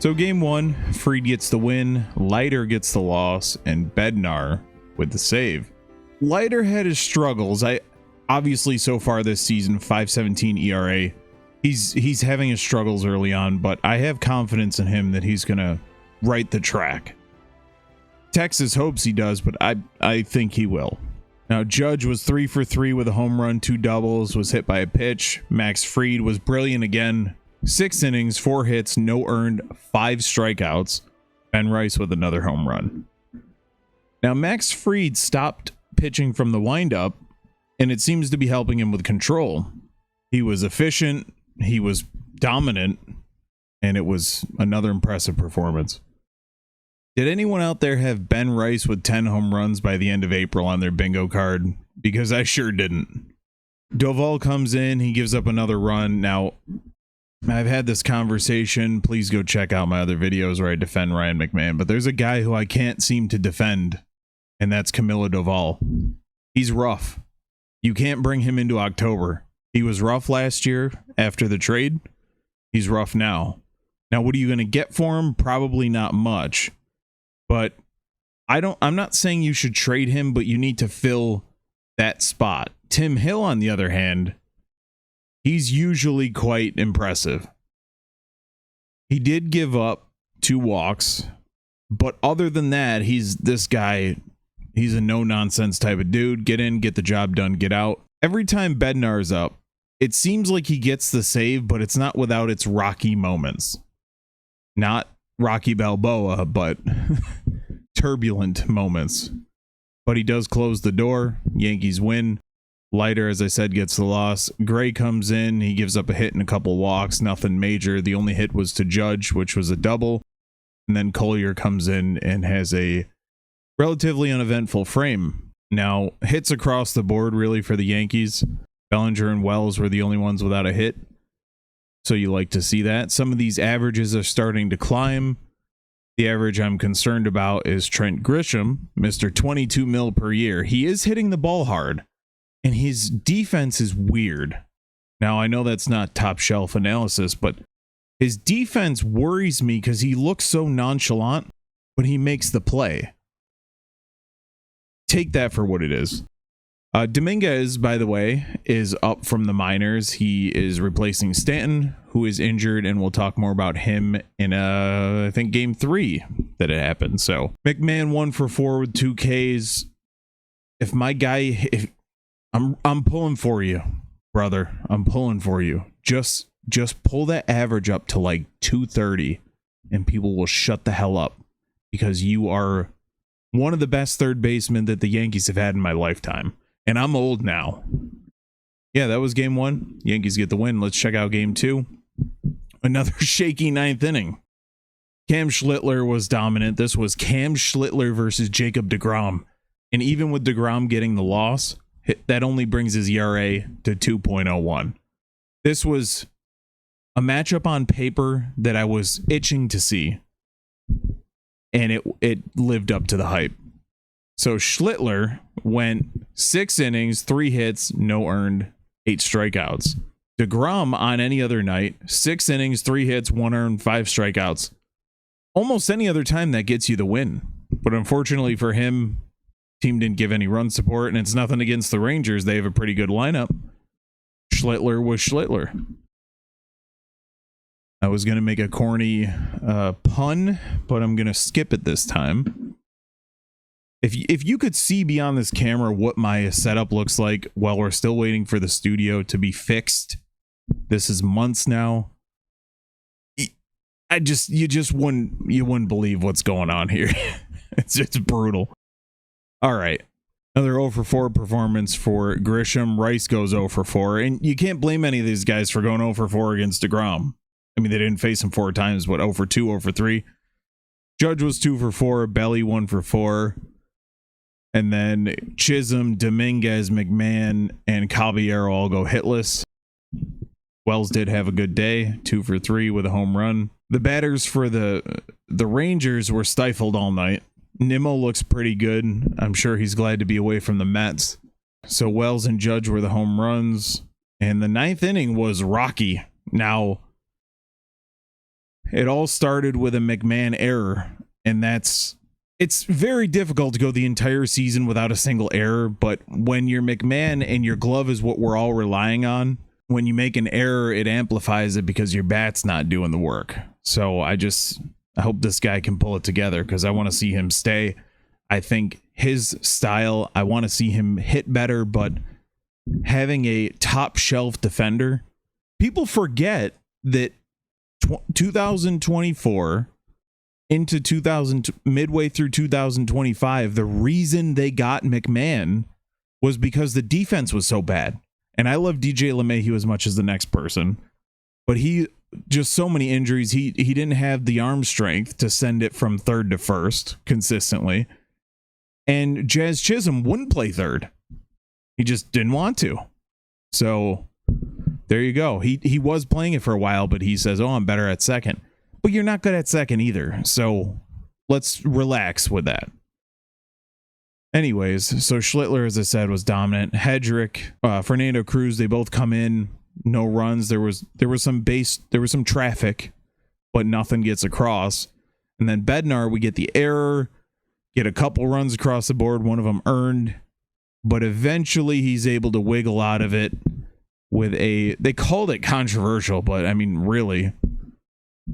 So game one, Fried gets the win, Leiter gets the loss, and Bednar with the save. Leiter had his struggles. Obviously so far this season, 5.17 ERA. He's having his struggles early on, but I have confidence in him that he's gonna right the track. Texas hopes he does, but I think he will. Now Judge was 3 for 3 with a home run, 2 doubles, was hit by a pitch. Max Fried was brilliant again. 6 innings, 4 hits, no earned, 5 strikeouts. Ben Rice with another home run. Now Max Fried stopped pitching from the windup, and it seems to be helping him with control. He was efficient, he was dominant, and it was another impressive performance. Did anyone out there have Ben Rice with 10 home runs by the end of April on their bingo card? Because I sure didn't. Doval comes in, he gives up another run. Now, I've had this conversation. Please go check out my other videos where I defend Ryan McMahon. But there's a guy who I can't seem to defend, and that's Camilo Doval. He's rough. You can't bring him into October. He was rough last year after the trade. He's rough now. Now, what are you going to get for him? Probably not much. But I'm not saying you should trade him, but you need to fill that spot. Tim Hill, on the other hand, he's usually quite impressive. He did give up 2 walks, but other than that, he's this guy. He's a no-nonsense type of dude. Get in, get the job done, get out. Every time Bednar's up, it seems like he gets the save, but it's not without its rocky moments. Not Rocky Balboa, but turbulent moments. But he does close the door. Yankees win. Leiter, as I said, gets the loss. Gray comes in. He gives up a hit and a couple walks. Nothing major. The only hit was to Judge, which was a double. And then Collier comes in and has a relatively uneventful frame. Now, hits across the board, really, for the Yankees. Bellinger and Wells were the only ones without a hit. So you like to see that. Some of these averages are starting to climb. The average I'm concerned about is Trent Grisham, Mr. 22 mil per year. He is hitting the ball hard, and his defense is weird. Now, I know that's not top shelf analysis, but his defense worries me because he looks so nonchalant, but he makes the play. Take that for what it is. Dominguez, by the way, is up from the minors. He is replacing Stanton, who is injured, and we'll talk more about him in, I think, game 3 that it happened. So, McMahon 1 for 4 with 2 Ks. If my guy, I'm pulling for you, brother. I'm pulling for you. Just pull that average up to like 230, and people will shut the hell up because you are one of the best third basemen that the Yankees have had in my lifetime. And I'm old now. Yeah, that was game 1. Yankees get the win. Let's check out game 2. Another shaky 9th inning. Cam Schlittler was dominant. This was Cam Schlittler versus Jacob deGrom. And even with deGrom getting the loss, that only brings his ERA to 2.01. This was a matchup on paper that I was itching to see. And it lived up to the hype. So Schlittler went 6 innings, 3 hits, no earned, 8 strikeouts. deGrom on any other night, 6 innings, 3 hits, 1 earned, 5 strikeouts. Almost any other time that gets you the win. But unfortunately for him, team didn't give any run support, and it's nothing against the Rangers. They have a pretty good lineup. Schlittler was Schlittler. I was going to make a corny pun, but I'm going to skip it this time. If you could see beyond this camera what my setup looks like while we're still waiting for the studio to be fixed, this is months now. You wouldn't believe what's going on here. It's brutal. All right. Another 0 for 4 performance for Grisham. Rice goes 0 for 4. And you can't blame any of these guys for going 0 for 4 against deGrom. I mean, they didn't face him 4 times, but 0 for 2, 0 for 3. Judge was 2 for 4. Belly 1 for 4. And then Chisholm, Dominguez, McMahon, and Caballero all go hitless. Wells did have a good day, 2 for 3 with a home run. The batters for the Rangers were stifled all night. Nimmo looks pretty good. I'm sure he's glad to be away from the Mets. So Wells and Judge were the home runs. And the 9th inning was rocky. Now, It all started with a McMahon error, and it's very difficult to go the entire season without a single error, but when you're McMahon and your glove is what we're all relying on, when you make an error, it amplifies it because your bat's not doing the work. So I hope this guy can pull it together because I want to see him stay. I think his style, I want to see him hit better, but having a top shelf defender, people forget that 2024 into 2000, midway through 2025, the reason they got McMahon was because the defense was so bad. And I love DJ LeMahieu as much as the next person, but he just so many injuries. He didn't have the arm strength to send it from third to first consistently. And Jazz Chisholm wouldn't play third. He just didn't want to. So there you go. He was playing it for a while, but he says, "Oh, I'm better at second." But you're not good at second either. So let's relax with that. Anyways, so Schlittler, as I said, was dominant. Hedrick, Fernando Cruz, they both come in, no runs. There was some traffic, but nothing gets across. And then Bednar, we get the error, get a couple runs across the board, one of them earned, but eventually he's able to wiggle out of it with they called it controversial, but I mean, really,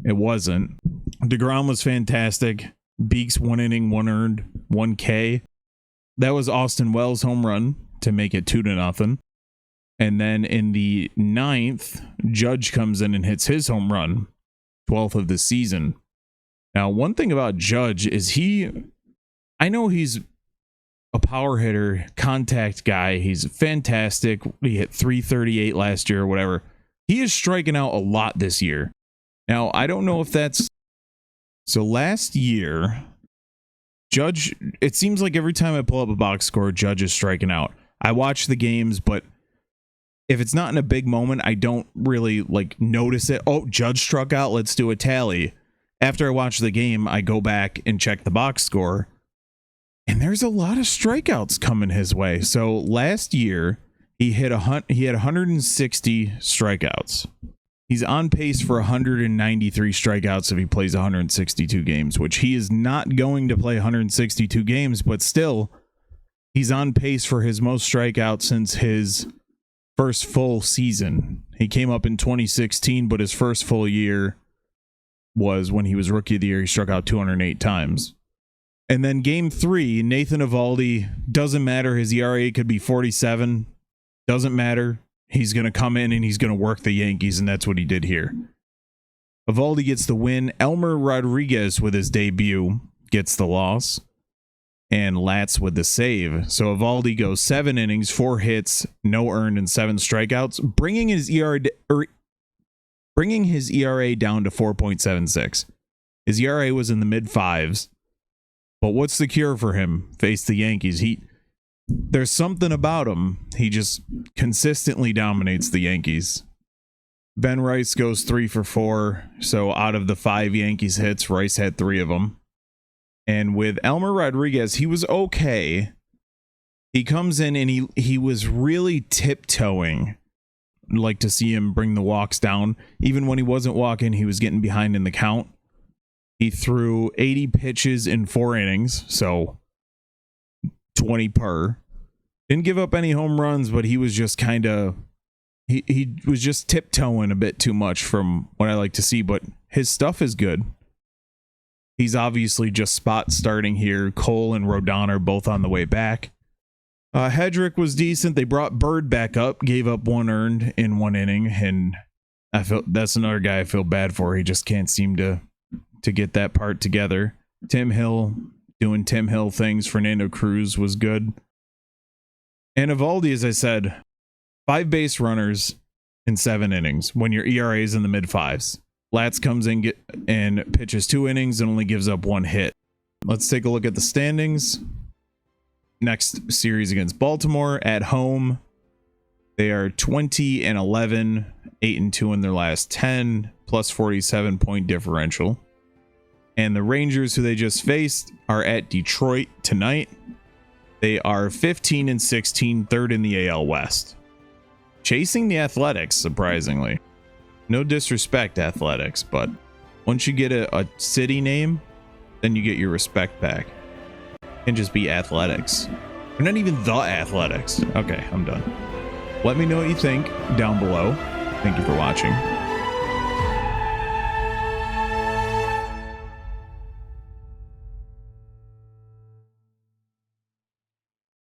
it wasn't. DeGrom was fantastic. Beeks, 1 inning, 1 earned, 1 K. That was Austin Wells' home run to make it 2-0. And then in the 9th, Judge comes in and hits his home run, 12th of the season. Now, one thing about Judge is I know he's a power hitter, contact guy. He's fantastic. He hit 338 last year or whatever. He is striking out a lot this year. Now, I don't know if that's... So last year, Judge, it seems like every time I pull up a box score, Judge is striking out. I watch the games, but if it's not in a big moment, I don't really notice it. Oh, Judge struck out. Let's do a tally. After I watch the game, I go back and check the box score, and there's a lot of strikeouts coming his way. So last year, he had 160 strikeouts. He's on pace for 193 strikeouts if he plays 162 games, which he is not going to play 162 games, but still, he's on pace for his most strikeouts since his first full season. He came up in 2016, but his first full year was when he was Rookie of the Year. He struck out 208 times. And then game 3, Nathan Eovaldi, doesn't matter. His ERA could be 47. Doesn't matter. He's going to come in and he's going to work the Yankees, and that's what he did here. Eovaldi gets the win. Elmer Rodriguez, with his debut, gets the loss. And Latz with the save. So Eovaldi goes 7 innings, 4 hits, no earned, and 7 strikeouts, bringing his ERA down to 4.76. His ERA was in the mid-5s. But what's the cure for him? Face the Yankees. There's something about him. He just consistently dominates the Yankees. Ben Rice goes 3 for 4. So out of the 5 Yankees hits, Rice had 3 of them. And with Elmer Rodriguez, he was okay. He comes in and he was really tiptoeing. Like to see him bring the walks down. Even when he wasn't walking, he was getting behind in the count. He threw 80 pitches in 4 innings, so 20 per. Didn't give up any home runs, but he was just kind of... He was just tiptoeing a bit too much from what I like to see, but his stuff is good. He's obviously just spot starting here. Cole and Rodon are both on the way back. Hedrick was decent. They brought Bird back up, gave up 1 earned in 1 inning, and I feel that's another guy I feel bad for. He just can't seem to get that part together. Tim Hill doing Tim Hill things. Fernando Cruz was good. And Eovaldi, as I said, 5 base runners in 7 innings when your ERA is in the mid-5s. Latz comes in and pitches 2 innings and only gives up 1 hit. Let's take a look at the standings. Next series against Baltimore at home. They are 20-11, 8-2 in their last 10, plus 47 point differential. And the Rangers, who they just faced, are at Detroit tonight. They are 15-16, third in the AL West. Chasing the Athletics, surprisingly. No disrespect, Athletics, but Once you get a city name, then you get your respect back. And just be Athletics. Or not even the Athletics. Okay, I'm done. Let me know what you think down below. Thank you for watching.